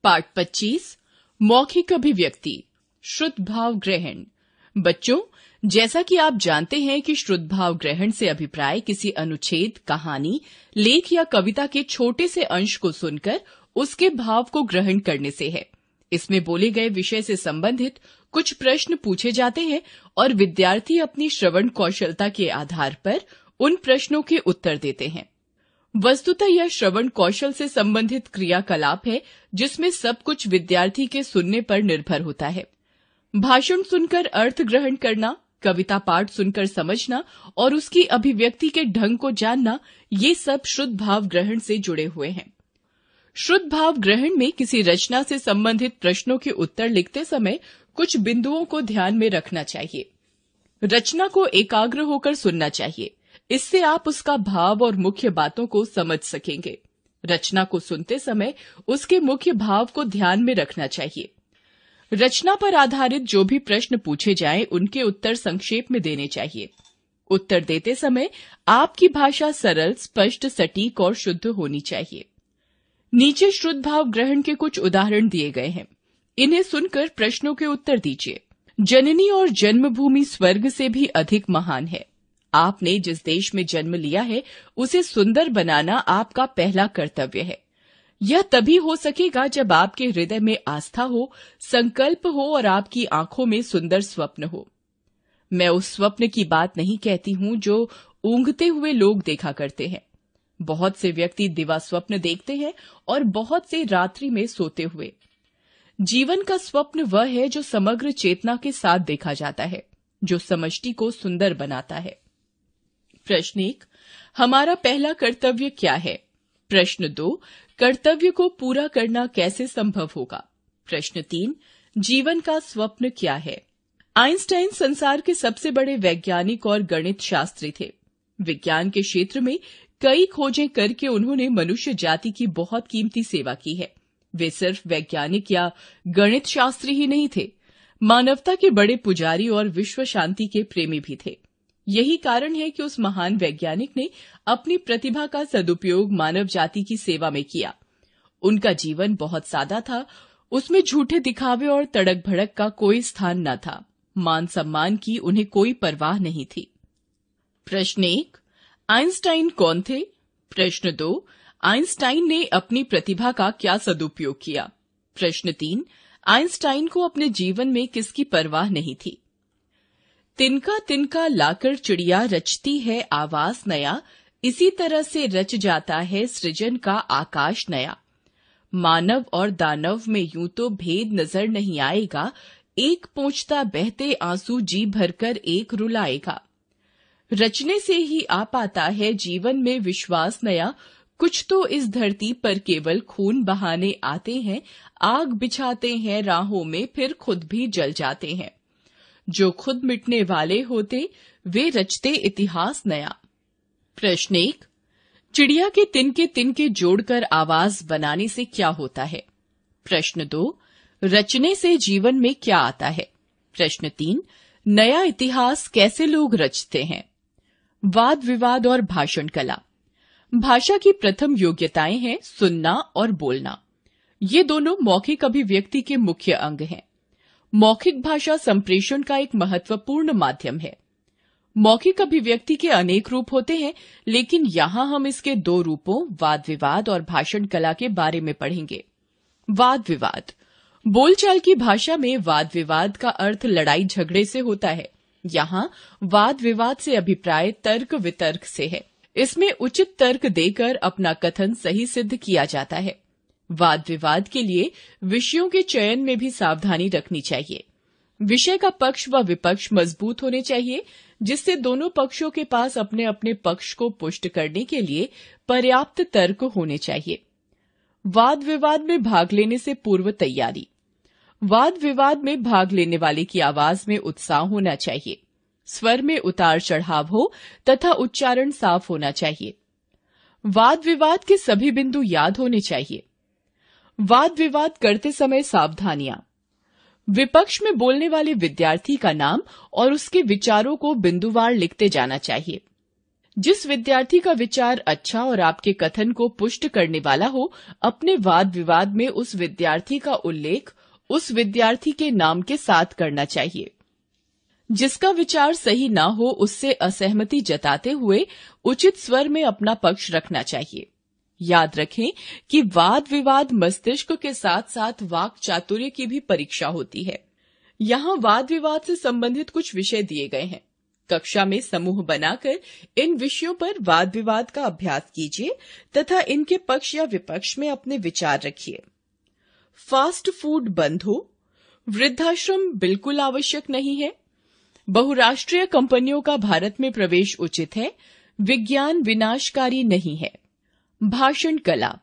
पाठ 25 मौखिक अभिव्यक्ति श्रुत भाव ग्रहण। बच्चों, जैसा कि आप जानते हैं कि श्रुत भाव ग्रहण से अभिप्राय किसी अनुच्छेद, कहानी, लेख या कविता के छोटे से अंश को सुनकर उसके भाव को ग्रहण करने से है। इसमें बोले गए विषय से संबंधित कुछ प्रश्न पूछे जाते हैं और विद्यार्थी अपनी श्रवण कौशलता के आधार पर उन प्रश्नों के उत्तर देते हैं। वस्तुतः यह श्रवण कौशल से संबंधित क्रियाकलाप है जिसमें सब कुछ विद्यार्थी के सुनने पर निर्भर होता है। भाषण सुनकर अर्थ ग्रहण करना, कविता पाठ सुनकर समझना और उसकी अभिव्यक्ति के ढंग को जानना, ये सब श्रुत भाव ग्रहण से जुड़े हुए हैं। श्रुत भाव ग्रहण में किसी रचना से संबंधित प्रश्नों के उत्तर लिखते समय कुछ बिंदुओं को ध्यान में रखना चाहिए। रचना को एकाग्र होकर सुनना चाहिए, इससे आप उसका भाव और मुख्य बातों को समझ सकेंगे। रचना को सुनते समय उसके मुख्य भाव को ध्यान में रखना चाहिए। रचना पर आधारित जो भी प्रश्न पूछे जाएं, उनके उत्तर संक्षेप में देने चाहिए। उत्तर देते समय आपकी भाषा सरल, स्पष्ट, सटीक और शुद्ध होनी चाहिए। नीचे श्रुत भाव ग्रहण के कुछ उदाहरण दिए गए हैं, इन्हें सुनकर प्रश्नों के उत्तर दीजिए। जननी और जन्मभूमि स्वर्ग से भी अधिक महान है। आपने जिस देश में जन्म लिया है उसे सुंदर बनाना आपका पहला कर्तव्य है। यह तभी हो सकेगा जब आपके हृदय में आस्था हो, संकल्प हो और आपकी आंखों में सुंदर स्वप्न हो। मैं उस स्वप्न की बात नहीं कहती हूं जो ऊँघते हुए लोग देखा करते हैं। बहुत से व्यक्ति दिवा स्वप्न देखते हैं और बहुत से रात्रि में सोते हुए। जीवन का स्वप्न वह है जो समग्र चेतना के साथ देखा जाता है, जो समष्टि को सुंदर बनाता है। प्रश्न 1, हमारा पहला कर्तव्य क्या है? प्रश्न 2, कर्तव्य को पूरा करना कैसे संभव होगा? प्रश्न 3, जीवन का स्वप्न क्या है? आइंस्टाइन संसार के सबसे बड़े वैज्ञानिक और गणित शास्त्री थे। विज्ञान के क्षेत्र में कई खोजें करके उन्होंने मनुष्य जाति की बहुत कीमती सेवा की है। वे सिर्फ वैज्ञानिक या गणित शास्त्री ही नहीं थे, मानवता के बड़े पुजारी और विश्व शांति के प्रेमी भी थे। यही कारण है कि उस महान वैज्ञानिक ने अपनी प्रतिभा का सदुपयोग मानव जाति की सेवा में किया। उनका जीवन बहुत सादा था, उसमें झूठे दिखावे और तड़क भड़क का कोई स्थान न था। मान सम्मान की उन्हें कोई परवाह नहीं थी। प्रश्न 1, आइंस्टाइन कौन थे? प्रश्न 2, आइंस्टाइन ने अपनी प्रतिभा का क्या सदुपयोग किया? प्रश्न 3, आइंस्टाइन को अपने जीवन में किसकी परवाह नहीं थी? तिनका तिनका लाकर चिड़िया रचती है आवास नया, इसी तरह से रच जाता है सृजन का आकाश नया। मानव और दानव में यूं तो भेद नजर नहीं आएगा, एक पोंछता बहते आंसू जी भरकर एक रुलाएगा। रचने से ही आ पाता है जीवन में विश्वास नया, कुछ तो इस धरती पर केवल खून बहाने आते हैं, आग बिछाते हैं राहों में फिर खुद भी जल जाते हैं। जो खुद मिटने वाले होते वे रचते इतिहास नया। प्रश्न 1, चिड़िया के तिनके जोड़कर आवाज बनाने से क्या होता है? प्रश्न 2, रचने से जीवन में क्या आता है? प्रश्न 3, नया इतिहास कैसे लोग रचते हैं? वाद विवाद और भाषण कला। भाषा की प्रथम योग्यताएं हैं सुनना और बोलना। ये दोनों मौखिक अभिव्यक्ति के मुख्य अंग हैं। मौखिक भाषा संप्रेषण का एक महत्वपूर्ण माध्यम है। मौखिक अभिव्यक्ति के अनेक रूप होते हैं, लेकिन यहाँ हम इसके 2 रूपों वाद विवाद और भाषण कला के बारे में पढ़ेंगे। वाद विवाद। बोलचाल की भाषा में वाद विवाद का अर्थ लड़ाई झगड़े से होता है। यहाँ वाद विवाद से अभिप्राय तर्क वितर्क से है। इसमें उचित तर्क देकर अपना कथन सही सिद्ध किया जाता है। वाद विवाद के लिए विषयों के चयन में भी सावधानी रखनी चाहिए। विषय का पक्ष व विपक्ष मजबूत होने चाहिए, जिससे दोनों पक्षों के पास अपने अपने पक्ष को पुष्ट करने के लिए पर्याप्त तर्क होने चाहिए। वाद विवाद में भाग लेने से पूर्व तैयारी। वाद विवाद में भाग लेने वाले की आवाज में उत्साह होना चाहिए, स्वर में उतार चढ़ाव हो तथा उच्चारण साफ होना चाहिए। वाद विवाद के सभी बिंदु याद होने चाहिए। वाद विवाद करते समय सावधानियां। विपक्ष में बोलने वाले विद्यार्थी का नाम और उसके विचारों को बिंदुवार लिखते जाना चाहिए। जिस विद्यार्थी का विचार अच्छा और आपके कथन को पुष्ट करने वाला हो, अपने वाद विवाद में उस विद्यार्थी का उल्लेख उस विद्यार्थी के नाम के साथ करना चाहिए। जिसका विचार सही ना हो, उससे असहमति जताते हुए उचित स्वर में अपना पक्ष रखना चाहिए। याद रखें कि वाद विवाद मस्तिष्क के साथ साथ वाक चातुर्य की भी परीक्षा होती है। यहाँ वाद विवाद से संबंधित कुछ विषय दिए गए हैं। कक्षा में समूह बनाकर इन विषयों पर वाद विवाद का अभ्यास कीजिए तथा इनके पक्ष या विपक्ष में अपने विचार रखिए। फास्ट फूड बंद हो, वृद्धाश्रम बिल्कुल आवश्यक नहीं है, बहुराष्ट्रीय कंपनियों का भारत में प्रवेश उचित है, विज्ञान विनाशकारी नहीं है। भाषण कला।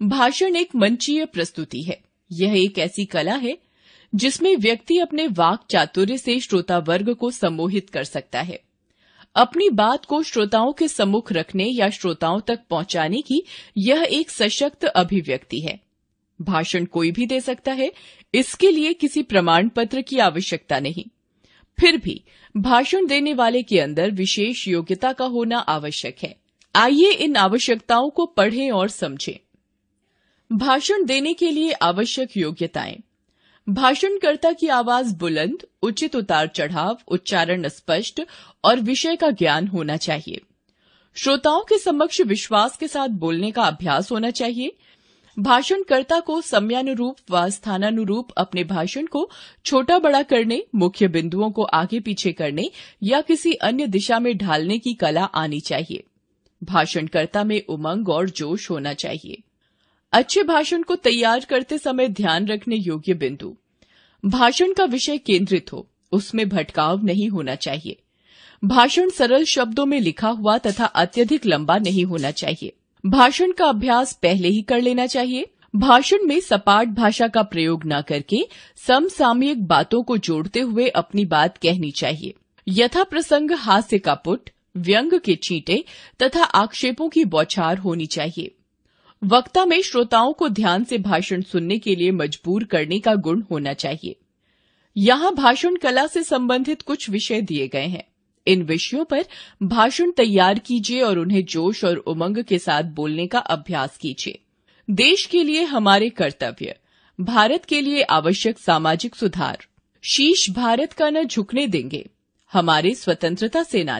भाषण एक मंचीय प्रस्तुति है। यह एक ऐसी कला है जिसमें व्यक्ति अपने वाक चातुर्य से श्रोता वर्ग को सम्मोहित कर सकता है। अपनी बात को श्रोताओं के सम्मुख रखने या श्रोताओं तक पहुंचाने की यह एक सशक्त अभिव्यक्ति है। भाषण कोई भी दे सकता है, इसके लिए किसी प्रमाण पत्र की आवश्यकता नहीं। फिर भी भाषण देने वाले के अंदर विशेष योग्यता का होना आवश्यक है। आइए इन आवश्यकताओं को पढ़ें और समझें। भाषण देने के लिए आवश्यक योग्यताएं। भाषणकर्ता की आवाज बुलंद, उचित उतार चढ़ाव, उच्चारण स्पष्ट और विषय का ज्ञान होना चाहिए। श्रोताओं के समक्ष विश्वास के साथ बोलने का अभ्यास होना चाहिए। भाषणकर्ता को समयानुरूप व स्थानानुरूप अपने भाषण को छोटा बड़ा करने, मुख्य बिंदुओं को आगे पीछे करने या किसी अन्य दिशा में ढालने की कला आनी चाहिए। भाषणकर्ता में उमंग और जोश होना चाहिए। अच्छे भाषण को तैयार करते समय ध्यान रखने योग्य बिंदु। भाषण का विषय केंद्रित हो, उसमें भटकाव नहीं होना चाहिए। भाषण सरल शब्दों में लिखा हुआ तथा अत्यधिक लंबा नहीं होना चाहिए। भाषण का अभ्यास पहले ही कर लेना चाहिए। भाषण में सपाट भाषा का प्रयोग न करके समसामयिक बातों को जोड़ते हुए अपनी बात कहनी चाहिए। यथा प्रसंग हास्य का पुट, व्यंग के चींटे तथा आक्षेपों की बौछार होनी चाहिए। वक्ता में श्रोताओं को ध्यान से भाषण सुनने के लिए मजबूर करने का गुण होना चाहिए। यहाँ भाषण कला से संबंधित कुछ विषय दिए गए हैं। इन विषयों पर भाषण तैयार कीजिए और उन्हें जोश और उमंग के साथ बोलने का अभ्यास कीजिए। देश के लिए हमारे कर्तव्य, भारत के लिए आवश्यक सामाजिक सुधार। शीश भारत का न झुकने देंगे, हमारे स्वतंत्रता सेनानी।